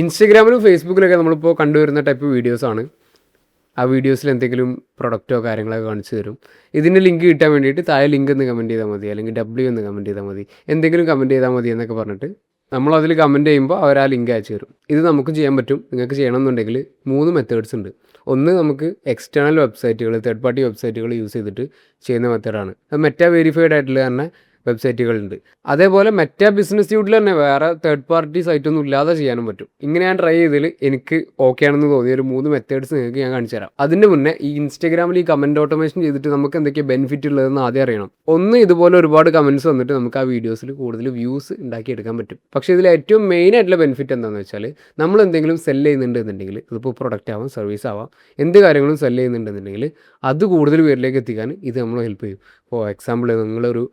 ഇൻസ്റ്റഗ്രാമിലും ഫേസ്ബുക്കിലൊക്കെ നമ്മളിപ്പോൾ കണ്ടുവരുന്ന ടൈപ്പ് വീഡിയോസാണ്. ആ വീഡിയോസിൽ എന്തെങ്കിലും പ്രൊഡക്റ്റോ കാര്യങ്ങളൊക്കെ കാണിച്ചു തരും. ഇതിൻ്റെ ലിങ്ക് കിട്ടാൻ വേണ്ടിയിട്ട് താഴെ ലിങ്ക് എന്ന് കമൻറ്റ് ചെയ്താൽ മതി, അല്ലെങ്കിൽ എന്ന് കമൻറ്റ് ചെയ്താൽ മതി, എന്തെങ്കിലും കമൻറ്റ് ചെയ്താൽ മതി എന്നൊക്കെ പറഞ്ഞിട്ട് നമ്മളതിൽ കമൻറ്റ് ചെയ്യുമ്പോൾ അവർ ആ ലിങ്ക് അയച്ചു തരും. ഇത് നമുക്കും ചെയ്യാൻ പറ്റും. നിങ്ങൾക്ക് ചെയ്യണമെന്നുണ്ടെങ്കിൽ 3 മെത്തേഡ്സ് ഉണ്ട്. ഒന്ന് നമുക്ക് എക്സ്റ്റേണൽ വെബ്സൈറ്റുകൾ, തേർഡ് പാർട്ടി വെബ്സൈറ്റുകൾ യൂസ് ചെയ്തിട്ട് ചെയ്യുന്ന മെത്തേഡാണ്. അത് മെറ്റാ വെരിഫൈഡ് ആയിട്ടുള്ള തന്നെ വെബ്സൈറ്റുകളുണ്ട്. അതേപോലെ മെറ്റാ ബിസിനസ് സ്യൂട്ടിൽ തന്നെ വേറെ തേർഡ് പാർട്ടി സൈറ്റൊന്നും ഇല്ലാതെ ചെയ്യാനും പറ്റും. ഇങ്ങനെ ഞാൻ ട്രൈ ചെയ്തതിൽ എനിക്ക് ഓക്കെ ആണെന്ന് തോന്നിയ ഒരു 3 മെത്തേഡ്സ് നിങ്ങൾക്ക് ഞാൻ കാണിച്ചു തരാം. അതിന് മുന്നേ ഈ ഇൻസ്റ്റഗ്രാമിൽ ഈ കമൻറ്റ് ഓട്ടോമേഷൻ ചെയ്തിട്ട് നമുക്ക് എന്തൊക്കെയാണ് ബെനിഫിറ്റ് ഉള്ളതെന്ന് ആദ്യം അറിയണം. ഒന്ന്, ഇതുപോലെ ഒരുപാട് കമൻറ്റ്സ് വന്നിട്ട് നമുക്ക് ആ വീഡിയോസിൽ കൂടുതൽ വ്യൂസ് ഉണ്ടാക്കിയെടുക്കാൻ പറ്റും. പക്ഷേ ഇതിൽ ഏറ്റവും മെയിൻ ആയിട്ടുള്ള ബെനിഫിറ്റ് എന്താണെന്ന് വെച്ചാൽ, നമ്മൾ എന്തെങ്കിലും സെല്ല് ചെയ്യുന്നുണ്ടെന്നുണ്ടെങ്കിൽ, ഇതിപ്പോൾ പ്രൊഡക്റ്റ് ആവാം, സർവീസ് ആവാം, എന്ത് കാര്യങ്ങളും സെല്ല് ചെയ്യുന്നുണ്ടെന്നുണ്ടെങ്കിൽ അത് കൂടുതൽ പേരിലേക്ക് എത്തിക്കാൻ ഇത് നമ്മൾ ഹെൽപ്പ് ചെയ്യും. ഫോർ എക്സാമ്പിൾ, നിങ്ങളൊരു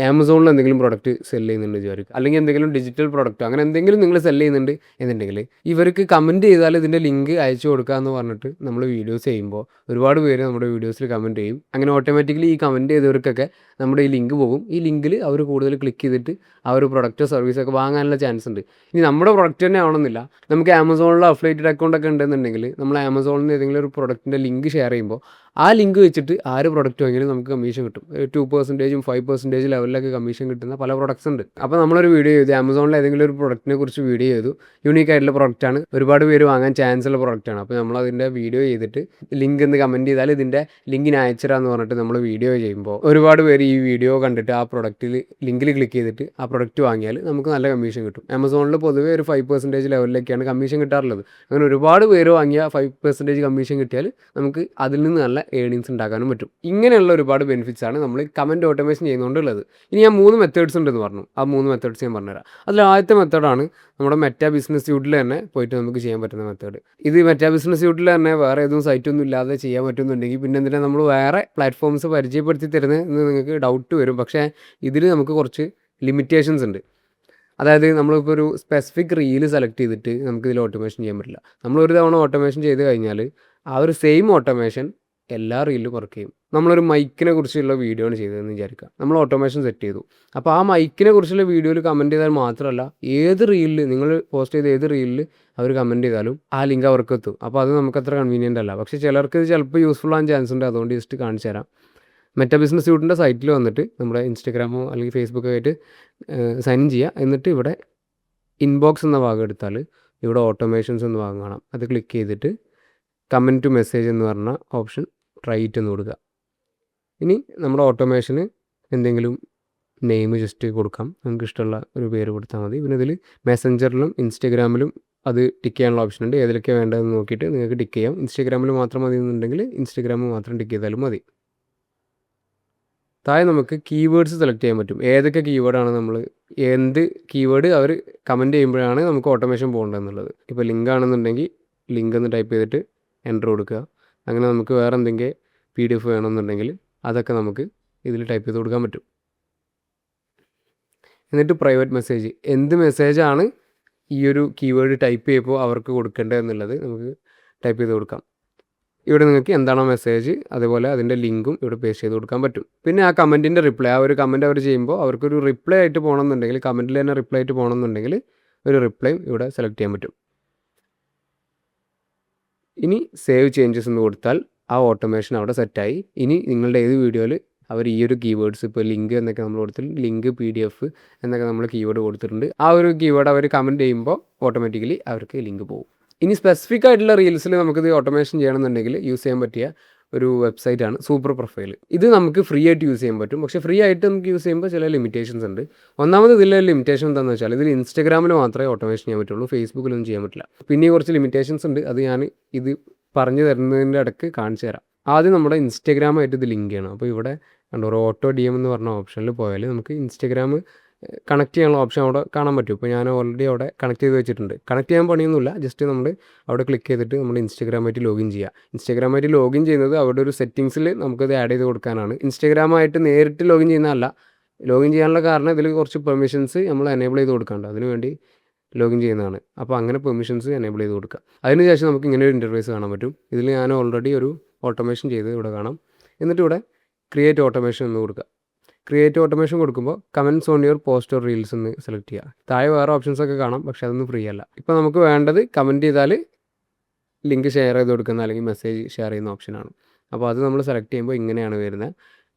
ആമസോണിൽ എന്തെങ്കിലും പ്രൊഡക്റ്റ് സെല്ല് ചെയ്യുന്നുണ്ട് വിചാരിക്കുക, അല്ലെങ്കിൽ എന്തെങ്കിലും ഡിജിറ്റൽ പ്രൊഡക്റ്റോ അങ്ങനെ എന്തെങ്കിലും നിങ്ങൾ സെല്ല് ചെയ്യുന്നുണ്ട് എന്നുണ്ടെങ്കിൽ, ഇവർക്ക് കമൻറ്റ് ചെയ്താൽ ഇതിൻ്റെ ലിങ്ക് അയച്ചു കൊടുക്കുക എന്ന് പറഞ്ഞിട്ട് നമ്മൾ വീഡിയോസ് ചെയ്യുമ്പോൾ ഒരുപാട് പേര് നമ്മുടെ വീഡിയോസിൽ കമൻറ്റ് ചെയ്യും. അങ്ങനെ ഓട്ടോമാറ്റിക്കലി ഈ കമൻറ്റ് ചെയ്തവർക്കൊക്കെ നമ്മുടെ ഈ ലിങ്ക് പോകും. ഈ ലിങ്കിൽ അവർ കൂടുതൽ ക്ലിക്ക് ചെയ്തിട്ട് ആ ഒരു പ്രൊഡക്റ്റോ സർവീസോ ഒക്കെ വാങ്ങാനുള്ള ചാൻസ് ഉണ്ട്. ഇനി നമ്മുടെ പ്രൊഡക്റ്റ് തന്നെ ആവണമെന്നില്ല. നമുക്ക് ആമസോണിൽ അഫിലിയേറ്റഡ് അക്കൗണ്ട് ഒക്കെ ഉണ്ടെന്നുണ്ടെങ്കിൽ നമ്മൾ ആമസോണിൽ നിന്ന് ഏതെങ്കിലും ഒരു പ്രൊഡക്റ്റിൻ്റെ ലിങ്ക് ഷെയർ ചെയ്യുമ്പോൾ ആ ലിങ്ക് വെച്ചിട്ട് ആര് പ്രൊഡക്റ്റ് വാങ്ങിയാലും നമുക്ക് കമ്മീഷൻ കിട്ടും. 2%, 5% ലെവലിലൊക്കെ കമ്മീഷൻ കിട്ടുന്ന പല പ്രൊഡക്ട്സ് ഉണ്ട്. അപ്പോൾ നമ്മളൊരു വീഡിയോ ചെയ്തു, ആമസോണിൽ ഏതെങ്കിലും ഒരു പ്രൊഡക്റ്റിനെ കുറിച്ച് വീഡിയോ ചെയ്തു. യൂണീക്ക് ആയിട്ടുള്ള പ്രൊഡക്റ്റാണ്, ഒരുപാട് പേര് വാങ്ങാൻ ചാൻസ് ഉള്ള പ്രൊഡക്റ്റാണ്. അപ്പോൾ നമ്മളതിൻ്റെ വീഡിയോ ചെയ്തിട്ട് ലിങ്ക് എന്ന് കമൻറ്റ് ചെയ്താൽ ഇതിൻ്റെ ലിങ്കിന് അയച്ചിടാന്ന് പറഞ്ഞിട്ട് നമ്മൾ വീഡിയോ ചെയ്യുമ്പോൾ ഒരുപാട് പേര് ഈ വീഡിയോ കണ്ടിട്ട് ആ പ്രൊഡക്റ്റിൽ ലിങ്കിൽ ക്ലിക്ക് ചെയ്തിട്ട് ആ പ്രൊഡക്റ്റ് വാങ്ങിയാൽ നമുക്ക് നല്ല കമ്മീഷൻ കിട്ടും. ആമസോണിൽ പൊതുവേ ഒരു 5% ലെവലിലേക്കാണ് കമ്മീഷൻ കിട്ടാറുള്ളത്. അങ്ങനെ ഒരുപാട് പേര് വാങ്ങിയ 5% കമ്മീഷൻ കിട്ടിയാൽ നമുക്ക് അതിൽ നിന്ന് നല്ല ഏണിങ്സ് ഉണ്ടാക്കാനും പറ്റും. ഇങ്ങനെയുള്ള ഒരുപാട് ബെനിഫിറ്റ്സ് ആണ് നമ്മൾ കമൻറ്റ് ഓട്ടോമേഷൻ ചെയ്യുന്നതുകൊണ്ടുള്ളത്. ഇനി ഞാൻ 3 മെത്തേഡ്സ് ഉണ്ടെന്ന് പറഞ്ഞു. ആ 3 മെത്തേഡ്സ് ഞാൻ പറഞ്ഞുതരാം. അതിൽ ആദ്യത്തെ മെത്തേഡാണ് നമ്മുടെ മെറ്റാ ബിസിനസ് സ്യൂട്ടിൽ തന്നെ പോയിട്ട് നമുക്ക് ചെയ്യാൻ പറ്റുന്ന മെത്തേഡ്. ഇത് മെറ്റാ ബിസിനസ് സ്യൂട്ടിൽ തന്നെ വേറെ ഏതും സൈറ്റൊന്നും ഇല്ലാതെ ചെയ്യാൻ പറ്റുന്നുണ്ടെങ്കിൽ പിന്നെ എന്തിനാണ് നമ്മൾ വേറെ പ്ലാറ്റ്ഫോംസ് പരിചയപ്പെടുത്തി തരുന്നത് എന്ന് നിങ്ങൾക്ക് ഡൗട്ട് വരും. പക്ഷേ ഇതിൽ നമുക്ക് കുറച്ച് ലിമിറ്റേഷൻസ് ഉണ്ട്. അതായത് നമ്മളിപ്പോൾ ഒരു സ്പെസിഫിക് റീല് സെലക്ട് ചെയ്തിട്ട് നമുക്കിതിൽ ഓട്ടോമേഷൻ ചെയ്യാൻ പറ്റില്ല. നമ്മളൊരു തവണ ഓട്ടോമേഷൻ ചെയ്ത് കഴിഞ്ഞാൽ ആ ഒരു സെയിം ഓട്ടോമേഷൻ എല്ലാ റീലിലും വർക്ക് ചെയ്യും. നമ്മളൊരു മൈക്കിനെ കുറിച്ചുള്ള വീഡിയോ ആണ് ചെയ്തതെന്ന് വിചാരിക്കുക. നമ്മൾ ഓട്ടോമേഷൻ സെറ്റ് ചെയ്തു. അപ്പോൾ ആ മൈക്കിനെ കുറിച്ചുള്ള വീഡിയോയിൽ കമൻറ്റ് ചെയ്താൽ മാത്രമല്ല, ഏത് റീലിൽ നിങ്ങൾ പോസ്റ്റ് ചെയ്ത ഏത് റീലിൽ അവർ കമൻറ്റ് ചെയ്താലും ആ ലിങ്ക് അവർക്ക് എത്തും. അപ്പോൾ അത് നമുക്ക് അത്ര കൺവീനിയൻ്റ് അല്ല. പക്ഷേ ചിലർക്ക് ഇത് ചിലപ്പോൾ യൂസ്ഫുൾ ആകാൻ ചാൻസ് ഉണ്ട്. അതുകൊണ്ട് ജസ്റ്റ് കാണിച്ചു തരാം. മെറ്റാ ബിസിനസ് സ്യൂട്ടിൻ്റെ സൈറ്റിൽ വന്നിട്ട് നമ്മുടെ ഇൻസ്റ്റഗ്രാമോ അല്ലെങ്കിൽ ഫേസ്ബുക്കോ ആയിട്ട് സൈൻ ഇൻ ചെയ്യുക. എന്നിട്ട് ഇവിടെ ഇൻബോക്സ് എന്ന ഭാഗം എടുത്താൽ ഇവിടെ ഓട്ടോമേഷൻസ് എന്ന ഭാഗം കാണാം. അത് ക്ലിക്ക് ചെയ്തിട്ട് കമൻറ്റ് ടു മെസ്സേജ് എന്ന് പറഞ്ഞ ഓപ്ഷൻ റൈറ്റ് എന്ന് കൊടുക്കുക. ഇനി നമ്മുടെ ഓട്ടോമേഷന് എന്തെങ്കിലും നെയിം ജസ്റ്റ് കൊടുക്കാം. നമുക്ക് ഇഷ്ടമുള്ള ഒരു പേര് കൊടുത്താൽ മതി. പിന്നെ ഇതിൽ മെസ്സഞ്ചറിലും ഇൻസ്റ്റഗ്രാമിലും അത് ടിക്ക് ചെയ്യാനുള്ള ഓപ്ഷൻ ഉണ്ട്. ഏതിലൊക്കെ വേണ്ടതെന്ന് നോക്കിയിട്ട് നിങ്ങൾക്ക് ടിക്ക് ചെയ്യാം. ഇൻസ്റ്റഗ്രാമിൽ മാത്രം മതി എന്നുണ്ടെങ്കിൽ ഇൻസ്റ്റഗ്രാമിൽ മാത്രം ടിക്ക് ചെയ്താലും മതി. താഴെ നമുക്ക് കീവേഡ്സ് സെലക്ട് ചെയ്യാൻ പറ്റും. ഏതൊക്കെ കീവേഡാണ് നമ്മൾ എന്ത് കീവേഡ് അവർ കമൻറ്റ് ചെയ്യുമ്പോഴാണ് നമുക്ക് ഓട്ടോമേഷൻ പോകേണ്ടതെന്നുള്ളത്. ഇപ്പോൾ ലിങ്ക് ആണെന്നുണ്ടെങ്കിൽ ലിങ്ക് എന്ന് ടൈപ്പ് ചെയ്തിട്ട് എൻ്റർ കൊടുക്കുക. അങ്ങനെ നമുക്ക് വേറെ എന്തെങ്കിലും PDF വേണമെന്നുണ്ടെങ്കിൽ അതൊക്കെ നമുക്ക് ഇതിൽ ടൈപ്പ് ചെയ്ത് കൊടുക്കാൻ പറ്റും. എന്നിട്ട് പ്രൈവറ്റ് മെസ്സേജ്, എന്ത് മെസ്സേജാണ് ഈ ഒരു കീവേഡ് ടൈപ്പ് ചെയ്യുമ്പോൾ അവർക്ക് കൊടുക്കേണ്ടത് എന്നുള്ളത് നമുക്ക് ടൈപ്പ് ചെയ്ത് കൊടുക്കാം. ഇവിടെ നിങ്ങൾക്ക് എന്താണോ മെസ്സേജ് അതേപോലെ അതിൻ്റെ ലിങ്കും ഇവിടെ പേസ്റ്റ് ചെയ്ത് കൊടുക്കാൻ പറ്റും. പിന്നെ ആ കമൻറ്റിൻ്റെ റിപ്ലൈ, ആ ഒരു കമൻറ്റ് അവർ ചെയ്യുമ്പോൾ അവർക്കൊരു റിപ്ലൈ ആയിട്ട് പോകണമെന്നുണ്ടെങ്കിൽ, കമൻറ്റിൽ തന്നെ റിപ്ലൈ ആയിട്ട് പോകണമെന്നുണ്ടെങ്കിൽ ഒരു റിപ്ലൈയും ഇവിടെ സെലക്ട് ചെയ്യാൻ പറ്റും. ഇനി സേവ് ചേഞ്ചസ് എന്ന് കൊടുത്താൽ ആ ഓട്ടോമേഷൻ അവിടെ സെറ്റായി. ഇനി നിങ്ങളുടെ ഏത് വീഡിയോയിൽ അവർ ഈ ഒരു കീവേഡ്സ്, ഇപ്പോൾ ലിങ്ക് എന്നൊക്കെ നമ്മൾ കൊടുത്തിട്ടുണ്ട്, ലിങ്ക് PDF എന്നൊക്കെ നമ്മൾ കീവേഡ് കൊടുത്തിട്ടുണ്ട്. ആ ഒരു കീവേഡ് അവർ കമൻറ്റ് ചെയ്യുമ്പോൾ ഓട്ടോമാറ്റിക്കലി അവർക്ക് ലിങ്ക് പോകും. ഇനി സ്പെസിഫിക് ആയിട്ടുള്ള റീൽസിൽ നമുക്കിത് ഓട്ടോമേഷൻ ചെയ്യണമെന്നുണ്ടെങ്കിൽ യൂസ് ചെയ്യാൻ പറ്റിയ ഒരു വെബ്സൈറ്റാണ് സൂപ്പർ പ്രൊഫൈൽ. ഇത് നമുക്ക് ഫ്രീ ആയിട്ട് യൂസ് ചെയ്യാൻ പറ്റും. പക്ഷേ ഫ്രീ ആയിട്ട് നമുക്ക് യൂസ് ചെയ്യുമ്പോൾ ചില ലിമിറ്റേഷൻസ് ഉണ്ട്. ഒന്നാമത് ഇതിലെ ലിമിറ്റേഷൻ എന്താണെന്ന് വെച്ചാൽ ഇതിൽ ഇൻസ്റ്റഗ്രാമിൽ മാത്രമേ ഓട്ടോമേഷൻ ചെയ്യാൻ പറ്റുള്ളൂ, ഫേസ്ബുക്കിലൊന്നും ചെയ്യാൻ പറ്റില്ല. പിന്നെ കുറച്ച് ലിമിറ്റേഷൻസ് ഉണ്ട്. അത് ഞാൻ ഇത് പറഞ്ഞു തരുന്നതിൻ്റെ ഇടയ്ക്ക് കാണിച്ചു തരാം. ആദ്യം നമ്മുടെ ഇൻസ്റ്റഗ്രാമായിട്ട് ഇത് ലിങ്ക് ചെയ്യണം. അപ്പോൾ ഇവിടെ കണ്ടോ ഒരു ഓട്ടോ DM എന്ന് പറഞ്ഞ ഓപ്ഷനിൽ പോയാൽ നമുക്ക് ഇൻസ്റ്റഗ്രാം കണക്ട് ചെയ്യാനുള്ള ഓപ്ഷൻ അവിടെ കാണാൻ പറ്റും. ഇപ്പോൾ ഞാൻ ഓൾറെഡി അവിടെ കണക്ട് ചെയ്ത് വെച്ചിട്ടുണ്ട്. കണക്ട് ചെയ്യാൻ പണിയൊന്നുമില്ല. ജസ്റ്റ് നമ്മൾ അവിടെ ക്ലിക്ക് ചെയ്തിട്ട് നമ്മൾ ഇൻസ്റ്റഗ്രാമായിട്ട് ലോഗിൻ ചെയ്യുക. ഇൻസ്റ്റഗ്രാമായിട്ട് ലോഗിൻ ചെയ്യുന്നത് അവിടെ ഒരു സെറ്റിങ്സിൽ നമുക്കത് ആഡ് ചെയ്ത് കൊടുക്കാനാണ്. ഇൻസ്റ്റഗ്രാമായിട്ട് നേരിട്ട് ലോഗിൻ ചെയ്യുന്നതല്ല. ലോഗിൻ ചെയ്യാനുള്ള കാരണം ഇതിൽ കുറച്ച് പെർമിഷൻസ് നമ്മൾ എനേബിൾ ചെയ്ത് കൊടുക്കാണ്ട്, അതിനുവേണ്ടി ലോഗിൻ ചെയ്യുന്നതാണ്. അപ്പോൾ അങ്ങനെ പെർമിഷൻസ് എനേബിൾ ചെയ്ത് കൊടുക്കുക. അതിനുശേഷം നമുക്ക് ഇങ്ങനെ ഒരു ഇൻ്റർഫേസ് കാണാൻ പറ്റും. ഇതിൽ ഞാൻ ഓൾറെഡി ഒരു ഓട്ടോമേഷൻ ചെയ്ത് ഇവിടെ കാണാം. എന്നിട്ട് ഇവിടെ ക്രിയേറ്റ് ഓട്ടോമേഷൻ എന്ന് കൊടുക്കുക. ക്രിയേറ്റ് ഓട്ടോമേഷൻ കൊടുക്കുമ്പോൾ comments on your post or reels എന്ന് സെലക്ട് ചെയ്യുക. താഴെ വേറെ ഓപ്ഷൻസ് ഒക്കെ കാണാം, പക്ഷേ അതൊന്നും ഫ്രീ അല്ല. ഇപ്പോൾ നമുക്ക് വേണ്ടത് കമൻറ്റ് ചെയ്താൽ ലിങ്ക് ഷെയർ ചെയ്ത് കൊടുക്കുന്ന അല്ലെങ്കിൽ മെസ്സേജ് ഷെയർ ചെയ്യുന്ന ഓപ്ഷനാണ്. അപ്പോൾ അത് നമ്മൾ സെലക്ട് ചെയ്യുമ്പോൾ ഇങ്ങനെയാണ് വരുന്നത്.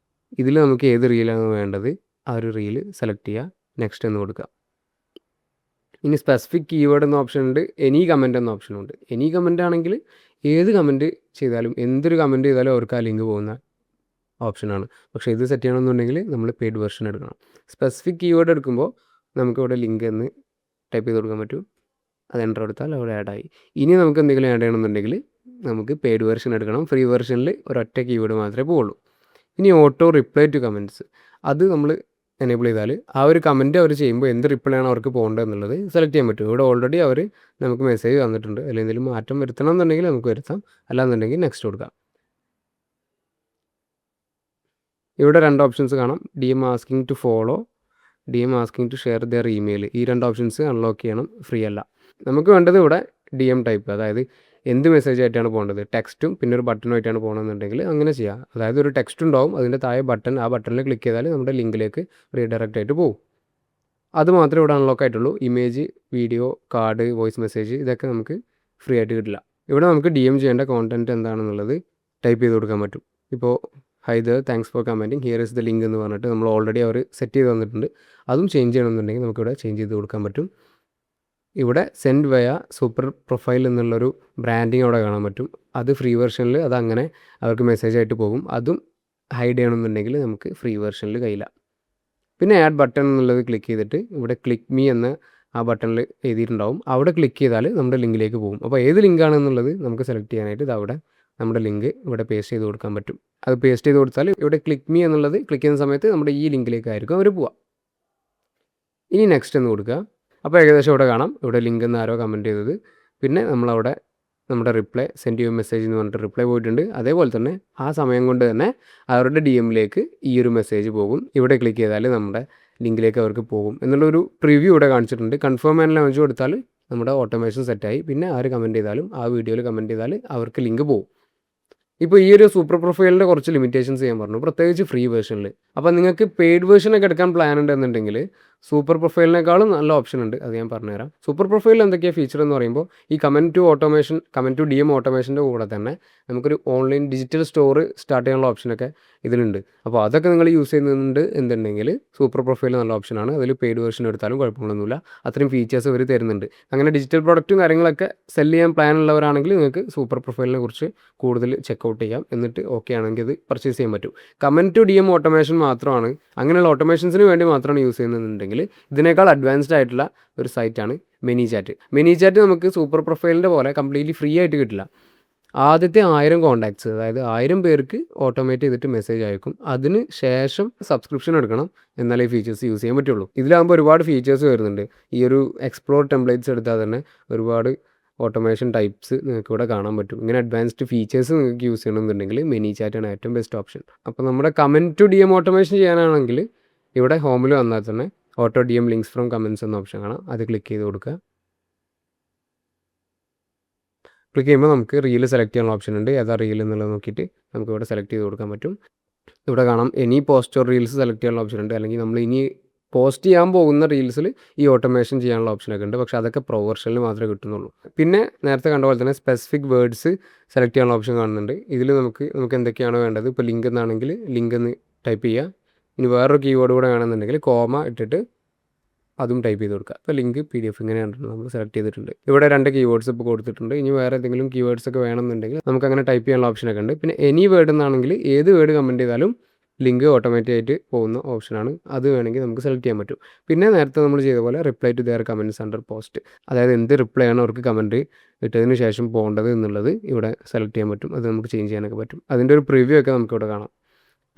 ഇതിൽ നമുക്ക് ഏത് റീലാണ് വേണ്ടത് ആ ഒരു റീല് സെലക്ട് ചെയ്യുക, നെക്സ്റ്റ് എന്ന് കൊടുക്കുക. ഇനി സ്പെസിഫിക് കീവേഡ് എന്ന ഓപ്ഷൻ ഉണ്ട്, എനി കമൻറ്റ് എന്ന ഓപ്ഷനുണ്ട്. എനി കമൻറ്റ് ആണെങ്കിൽ ഏത് കമൻറ്റ് ചെയ്താലും എന്തൊരു കമൻറ്റ് ചെയ്താലും അവർക്ക് ആ ലിങ്ക് പോകുന്ന ഓപ്ഷനാണ്. പക്ഷേ ഇത് സെറ്റ് ചെയ്യണമെന്നുണ്ടെങ്കിൽ നമ്മൾ പെയ്ഡ് വെർഷൻ എടുക്കണം. സ്പെസിഫിക് കീവേഡ് എടുക്കുമ്പോൾ നമുക്കിവിടെ ലിങ്ക് എന്ന് ടൈപ്പ് ചെയ്ത് കൊടുക്കാൻ പറ്റും. അത് എൻ്റർ കൊടുത്താൽ അവിടെ ആഡായി. ഇനി നമുക്ക് എന്തെങ്കിലും ആഡ് ചെയ്യണമെന്നുണ്ടെങ്കിൽ നമുക്ക് പെയ്ഡ് വെർഷൻ എടുക്കണം. ഫ്രീ വെർഷനിൽ ഒരൊറ്റ കീവേഡ് മാത്രമേ പോവുള്ളൂ. ഇനി ഓട്ടോ റിപ്ലൈ ടു കമൻറ്റ്സ്, അത് നമ്മൾ എനേബിൾ ചെയ്താൽ ആ ഒരു കമൻറ്റ് അവർ ചെയ്യുമ്പോൾ എന്ത് റിപ്ലൈ ആണ് അവർക്ക് പോകേണ്ടത് എന്നുള്ളത് സെലക്ട് ചെയ്യാൻ പറ്റും. ഇവിടെ ഓൾറെഡി അവർ നമുക്ക് മെസ്സേജ് തന്നിട്ടുണ്ട്. അല്ലെങ്കിൽ എന്തെങ്കിലും മാറ്റം വരുത്തണം എന്നുണ്ടെങ്കിൽ നമുക്ക് വരുത്താം, അല്ലാന്നുണ്ടെങ്കിൽ നെക്സ്റ്റ് കൊടുക്കാം. ഇവിടെ 2 ഓപ്ഷൻസ് കാണാം, DM asking to follow, DM asking to share their email. ഈ 2 ഓപ്ഷൻസ് അൺലോക്ക് ചെയ്യണം, ഫ്രീ അല്ല. നമുക്ക് വേണ്ടത് ഇവിടെ DM ടൈപ്പ്, അതായത് എന്ത് മെസ്സേജ് ആയിട്ടാണ് പോകേണ്ടത്, ടെക്സ്റ്റും പിന്നെ ഒരു ബട്ടണുമായിട്ടാണ് പോകണമെന്നുണ്ടെങ്കിൽ അങ്ങനെ ചെയ്യാം. അതായത് ഒരു ടെക്സ്റ്റ് ഉണ്ടാവും, അതിൻ്റെ താഴെ ബട്ടൺ, ആ ബട്ടണിൽ ക്ലിക്ക് ചെയ്താൽ നമ്മുടെ ലിങ്കിലേക്ക് റീഡയറക്റ്റ് ആയിട്ട് പോകും. അത് മാത്രമേ ഇവിടെ അൺലോക്ക് ആയിട്ടുള്ളൂ. Image, video, card, voice message ഇതൊക്കെ നമുക്ക് ഫ്രീ ആയിട്ട് കിട്ടില്ല. ഇവിടെ നമുക്ക് DM ചെയ്യേണ്ട കോണ്ടൻറ്റ് എന്താണെന്നുള്ളത് ടൈപ്പ് ചെയ്ത് കൊടുക്കാൻ പറ്റും. ഇപ്പോൾ high there, thanks for commenting, here is the link എന്ന് പറഞ്ഞിട്ട് നമ്മൾ ഓൾറെഡി അവർ സെറ്റ് ചെയ്ത് തന്നിട്ടുണ്ട്. അതും ചേഞ്ച് ചെയ്യണമെന്നുണ്ടെങ്കിൽ നമുക്കിവിടെ ചേഞ്ച് ചെയ്ത് കൊടുക്കാൻ പറ്റും. ഇവിടെ സെൻഡ് വയ സൂപ്പർ പ്രൊഫൈൽ എന്നുള്ളൊരു ബ്രാൻഡിങ് അവിടെ കാണാൻ പറ്റും. അത് ഫ്രീ വെർഷനിൽ അതങ്ങനെ അവർക്ക് മെസ്സേജ് ആയിട്ട് പോകും. അതും ഹൈഡ് ചെയ്യണമെന്നുണ്ടെങ്കിൽ നമുക്ക് ഫ്രീ വെർഷനിൽ കഴിയില്ല. പിന്നെ ആഡ് ബട്ടൺ എന്നുള്ളത് ക്ലിക്ക് ചെയ്തിട്ട് ഇവിടെ ക്ലിക്ക് മീ എന്ന ആ ബട്ടണിൽ എഴുതിയിട്ടുണ്ടാവും, അവിടെ ക്ലിക്ക് ചെയ്താൽ നമ്മുടെ ലിങ്കിലേക്ക് പോകും. അപ്പോൾ ഏത് ലിങ്കാണെന്നുള്ളത് നമുക്ക് സെലക്ട് ചെയ്യാനായിട്ട് ഇത് അവിടെ നമ്മുടെ ലിങ്ക് ഇവിടെ പേസ്റ്റ് ചെയ്ത് കൊടുക്കാൻ പറ്റും. അത് പേസ്റ്റ് ചെയ്ത് കൊടുത്താൽ ഇവിടെ ക്ലിക്ക് മീ എന്നുള്ളത് ക്ലിക്ക് ചെയ്യുന്ന സമയത്ത് നമ്മുടെ ഈ ലിങ്കിലേക്കായിരിക്കും അവർ പോവുക. ഇനി നെക്സ്റ്റ് എന്ന് കൊടുക്കുക. അപ്പോൾ ഏകദേശം ഇവിടെ കാണാം, ഇവിടെ ലിങ്ക് എന്ന് ആരോ കമൻറ്റ് ചെയ്തത്. പിന്നെ നമ്മളവിടെ നമ്മുടെ റിപ്ലൈ സെൻഡ് യു മെസ്സേജ് എന്ന് പറഞ്ഞിട്ട് റിപ്ലൈ പോയിട്ടുണ്ട്. അതേപോലെ തന്നെ ആ സമയം കൊണ്ട് തന്നെ അവരുടെ DMലേക്ക് ഈ ഒരു മെസ്സേജ് പോകും. ഇവിടെ ക്ലിക്ക് ചെയ്താൽ നമ്മുടെ ലിങ്കിലേക്ക് അവർക്ക് പോകും എന്നുള്ളൊരു പ്രിവ്യൂ ഇവിടെ കാണിച്ചിട്ടുണ്ട്. കൺഫേം ആൻഡ് ലോഞ്ച് കൊടുത്താൽ നമ്മുടെ ഓട്ടോമേഷൻ സെറ്റായി. പിന്നെ ആര് കമൻറ്റ് ചെയ്താലും ആ വീഡിയോയിൽ കമൻറ്റ് ചെയ്താൽ അവർക്ക് ലിങ്ക് പോകും. ഇപ്പോൾ ഈ ഒരു സൂപ്പർ പ്രൊഫൈലിൻ്റെ കുറച്ച് ലിമിറ്റേഷൻസ് ഞാൻ പറഞ്ഞു, പ്രത്യേകിച്ച് ഫ്രീ വേർഷനിൽ. അപ്പോൾ നിങ്ങൾക്ക് പെയ്ഡ് വേർഷനൊക്കെ എടുക്കാൻ പ്ലാൻ ഉണ്ടെന്നുണ്ടെങ്കിൽ സൂപ്പർ പ്രൊഫൈലിനേക്കാളും നല്ല ഓപ്ഷൻ ഉണ്ട്, അത് ഞാൻ പറഞ്ഞുതരാം. സൂപ്പർ പ്രൊഫൈലിൽ എന്തൊക്കെയാണ് ഫീച്ചർ എന്ന് പറയുമ്പോൾ ഈ കമൻറ്റ് ടു DM ഓട്ടോമേഷൻ്റെ കൂടെ തന്നെ നമുക്കൊരു ഓൺലൈൻ ഡിജിറ്റൽ സ്റ്റോർ സ്റ്റാർട്ട് ചെയ്യാനുള്ള ഓപ്ഷനൊക്കെ ഇതിലുണ്ട്. അപ്പോൾ അതൊക്കെ നിങ്ങൾ യൂസ് ചെയ്യുന്നുണ്ട് എന്നുണ്ടെങ്കിൽ സൂപ്പർ പ്രൊഫൈൽ നല്ല ഓപ്ഷനാണ്. അതിൽ പെയ്ഡ് വേർഷൻ എടുത്താലും കുഴപ്പമൊന്നുമില്ല, അത്രയും ഫീച്ചേഴ്സ് അവർ തരുന്നുണ്ട്. അങ്ങനെ ഡിജിറ്റൽ പ്രൊഡക്റ്റും കാര്യങ്ങളൊക്കെ സെല് ചെയ്യാൻ പ്ലാൻ ഉള്ളവരാണെങ്കിൽ നിങ്ങൾക്ക് സൂപ്പർ പ്രൊഫൈലിനെ കുറിച്ച് കൂടുതൽ ചെക്കൗട്ട് ചെയ്യാം. എന്നിട്ട് ഓക്കെ ആണെങ്കിൽ ഇത് പർച്ചേസ് ചെയ്യാൻ പറ്റും. കമൻറ്റ് ടു DM ഓട്ടോമേഷൻ മാത്രമാണ്, അങ്ങനെയുള്ള ഓട്ടോമേഷൻസിന് വേണ്ടി മാത്രമാണ് യൂസ് ചെയ്യുന്നതെന്നുണ്ടെങ്കിൽ ഇതിനേക്കാൾ അഡ്വാൻസ്ഡ് ആയിട്ടുള്ള ഒരു സൈറ്റാണ് മെനിചാറ്റ്. മെനിചാറ്റ് നമുക്ക് സൂപ്പർ പ്രൊഫൈലിൻ്റെ പോലെ കംപ്ലീറ്റ്ലി ഫ്രീ ആയിട്ട് കിട്ടില്ല. ആദ്യത്തെ 1000 കോൺടാക്ട്സ്, അതായത് 1000 പേർക്ക് ഓട്ടോമേറ്റ് ചെയ്തിട്ട് മെസ്സേജ് അയക്കും. അതിന് ശേഷം സബ്സ്ക്രിപ്ഷൻ എടുക്കണം, എന്നാലേ ഈ ഫീച്ചേഴ്സ് യൂസ് ചെയ്യാൻ പറ്റുള്ളൂ. ഇതിലാകുമ്പോൾ ഒരുപാട് ഫീച്ചേഴ്സ് വരുന്നുണ്ട്. ഈ ഒരു എക്സ്പ്ലോർ ടെംപ്ലേറ്റ്സ് എടുത്താൽ തന്നെ ഒരുപാട് ഓട്ടോമേഷൻ ടൈപ്സ് നിങ്ങൾക്ക് ഇവിടെ കാണാൻ പറ്റും. ഇങ്ങനെ അഡ്വാൻസ്ഡ് ഫീച്ചേഴ്സ് നിങ്ങൾക്ക് യൂസ് ചെയ്യണമെന്നുണ്ടെങ്കിൽ മെനിചാറ്റാണ് ഏറ്റവും ബെസ്റ്റ് ഓപ്ഷൻ. അപ്പോൾ നമ്മുടെ കമൻറ്റ് ടു DM ഓട്ടോമേഷൻ ചെയ്യാനാണെങ്കിൽ ഇവിടെ ഹോമിൽ വന്നാൽ തന്നെ auto DM links from comments എന്ന ഓപ്ഷൻ കാണാം, അത് ക്ലിക്ക് ചെയ്ത് കൊടുക്കുക. ക്ലിക്ക് ചെയ്യുമ്പോൾ നമുക്ക് റീൽ സെലക്ട് ചെയ്യാനുള്ള ഓപ്ഷൻ ഉണ്ട്. ഏതാ റീൽ എന്നുള്ളത് നോക്കിയിട്ട് നമുക്ക് ഇവിടെ സെലക്ട് ചെയ്ത് കൊടുക്കാൻ പറ്റും. ഇവിടെ കാണാം any post or reels select ചെയ്യാനുള്ള ഓപ്ഷൻ ഉണ്ട്. അല്ലെങ്കിൽ നമ്മൾ ഇനി പോസ്റ്റ് ചെയ്യാൻ പോകുന്ന റീൽസിൽ ഈ ഓട്ടോമേഷൻ ചെയ്യാനുള്ള ഓപ്ഷനൊക്കെ ഉണ്ട്. പക്ഷേ അതൊക്കെ പ്രോ വെർഷനിൽ മാത്രമേ കിട്ടുന്നുള്ളൂ. പിന്നെ നേരത്തെ കണ്ട പോലെ തന്നെ സ്പെസിഫിക് വേർഡ്സ് സെലക്ട് ചെയ്യാനുള്ള ഓപ്ഷൻ കാണുന്നുണ്ട്. ഇതിൽ നമുക്ക് എന്തൊക്കെയാണോ വേണ്ടത്, ഇപ്പോൾ ലിങ്ക് എന്നാണെങ്കിൽ ലിങ്ക് എന്ന് ടൈപ്പ് ചെയ്യുക. ഇനി വേറൊരു കീവേഡ് കൂടെ വേണമെന്നുണ്ടെങ്കിൽ കോമ ഇട്ടിട്ട് അതും ടൈപ്പ് ചെയ്ത് കൊടുക്കുക. അപ്പോൾ ലിങ്ക് PDF ഇങ്ങനെ കണ്ടിട്ടുണ്ട്, നമ്മൾ സെലക്ട് ചെയ്തിട്ടുണ്ട്. ഇവിടെ 2 കീവേഡ്സ് ഇപ്പോൾ കൊടുത്തിട്ടുണ്ട്. ഇനി വേറെ ഏതെങ്കിലും കീവേഡ്സ് ഒക്കെ വേണമെന്നുണ്ടെങ്കിൽ നമുക്ക് അങ്ങനെ ടൈപ്പ് ചെയ്യാനുള്ള ഓപ്ഷനൊക്കെ ഉണ്ട്. പിന്നെ എനി വേർഡ് എന്നാണെങ്കിൽ ഏത് വേർഡ് കമൻറ്റ് ചെയ്താലും ലിങ്ക് ഓട്ടോമാറ്റിക് ആയിട്ട് പോകുന്ന ഓപ്ഷനാണ്, അത് വേണമെങ്കിൽ നമുക്ക് സെലക്ട് ചെയ്യാൻ പറ്റും. പിന്നെ നേരത്തെ നമ്മൾ ചെയ്ത പോലെ reply to their comments under post, അതായത് എന്ത് റിപ്ലൈ ആണ് അവർക്ക് കമൻറ്റ് ഇട്ടതിന് ശേഷം പോകേണ്ടത് എന്നുള്ളത് ഇവിടെ സെലക്ട് ചെയ്യാൻ പറ്റും. അത് നമുക്ക് ചേഞ്ച് ചെയ്യാനൊക്കെ പറ്റും. അതിൻ്റെ ഒരു പ്രിവ്യൂ ഒക്കെ നമുക്കിവിടെ കാണാം.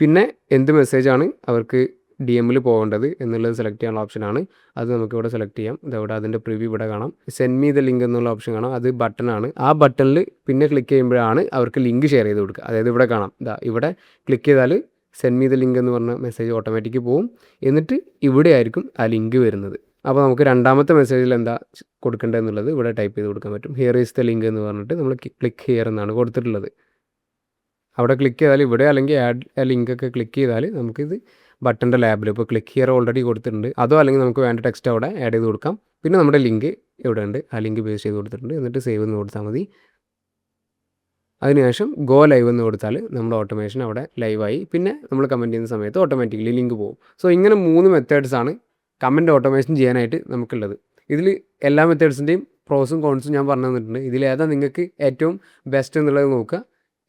പിന്നെ എന്ത് മെസ്സേജാണ് അവർക്ക് DMൽ പോകേണ്ടത് എന്നുള്ളത് സെലക്ട് ചെയ്യാനുള്ള ഓപ്ഷനാണ്, അത് നമുക്കിവിടെ സെലക്ട് ചെയ്യാം. ഇതവിടെ അതിൻ്റെ പ്രിവ്യൂ ഇവിടെ കാണാം. സെൻഡ് മീ ദ ലിങ്ക് എന്നുള്ള ഓപ്ഷൻ കാണാം, അത് ബട്ടണാണ്. ആ ബട്ടണിൽ പിന്നെ ക്ലിക്ക് ചെയ്യുമ്പോഴാണ് അവർക്ക് ലിങ്ക് ഷെയർ ചെയ്ത് കൊടുക്കുക. അതായത് ഇവിടെ കാണാം, ഇവിടെ ക്ലിക്ക് ചെയ്താൽ സെൻഡ് മീ ദ ലിങ്ക് എന്ന് പറഞ്ഞ മെസ്സേജ് ഓട്ടോമാറ്റിക്ക് പോകും. എന്നിട്ട് ഇവിടെ ആയിരിക്കും ആ ലിങ്ക് വരുന്നത്. അപ്പോൾ നമുക്ക് രണ്ടാമത്തെ മെസ്സേജിൽ എന്താ കൊടുക്കേണ്ടത് എന്നുള്ളത് ഇവിടെ ടൈപ്പ് ചെയ്ത് കൊടുക്കാൻ പറ്റും. ഹിയർ ഈസ് ദ ലിങ്ക് എന്ന് പറഞ്ഞിട്ട് നമ്മൾ ക്ലിക്ക് ഹിയർ എന്നാണ് കൊടുത്തിട്ടുള്ളത്. അവിടെ ക്ലിക്ക് ചെയ്താൽ ഇവിടെ അല്ലെങ്കിൽ ആഡ് ലിങ്കൊക്കെ ക്ലിക്ക് ചെയ്താൽ നമുക്കിത് ബട്ടൻ്റെ ലാബിൽ ഇപ്പോൾ ക്ലിക്ക് ഹിയർ ഓൾറെഡി കൊടുത്തിട്ടുണ്ട്. അതോ അല്ലെങ്കിൽ നമുക്ക് വേണ്ട ടെക്സ്റ്റ് അവിടെ ആഡ് ചെയ്ത് കൊടുക്കാം. പിന്നെ നമ്മുടെ ലിങ്ക് ഇവിടെ ഉണ്ട്, ആ ലിങ്ക് പേസ്റ്റ് ചെയ്ത് കൊടുത്തിട്ടുണ്ട്. എന്നിട്ട് സേവ് എന്ന് കൊടുത്താൽ മതി. അതിനുശേഷം ഗോ ലൈവ് എന്ന് കൊടുത്താൽ നമ്മുടെ ഓട്ടോമേഷൻ അവിടെ ലൈവായി. പിന്നെ നമ്മൾ കമൻറ്റ് ചെയ്യുന്ന സമയത്ത് ഓട്ടോമാറ്റിക്കലി ലിങ്ക് പോകും. സോ ഇങ്ങനെ 3 മെത്തേഡ്സാണ് കമൻറ്റ് ഓട്ടോമേഷൻ ചെയ്യാനായിട്ട് നമുക്കുള്ളത്. ഇതിൽ എല്ലാ മെത്തേഡ്സിൻ്റെയും പ്രോസും കോൺസും ഞാൻ പറഞ്ഞു തന്നിട്ടുണ്ട്. ഇതിലേതാ നിങ്ങൾക്ക് ഏറ്റവും ബെസ്റ്റ് എന്നുള്ളത് നോക്കുക,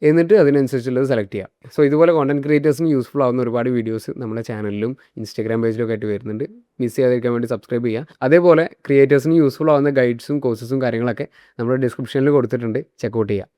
എന്നിട്ട് അതിനനുസരിച്ചുള്ളത് സെലക്ട് ചെയ്യാം. സോ ഇതുപോലെ കോണ്ടൻറ്റ് ക്രിയേറ്റേഴ്സിന് യൂസ്ഫുൾ ആവുന്ന ഒരുപാട് വീഡിയോസ് നമ്മുടെ ചാനലിലും ഇൻസ്റ്റാഗ്രാം പേജിലൊക്കെ ആയിട്ട് വരുന്നുണ്ട്. മിസ് ചെയ്യാതിരിക്കാൻ വേണ്ടി സബ്സ്ക്രൈബ് ചെയ്യുക. അതേപോലെ ക്രിയേറ്റേഴ്സിന് യൂസ്ഫുൾ ആവുന്ന ഗൈഡ്സും കോഴ്സസും കാര്യങ്ങളൊക്കെ നമ്മുടെ ഡിസ്ക്രിപ്ഷനിൽ കൊടുത്തിട്ടുണ്ട്, ചെക്കൗട്ട് ചെയ്യുക.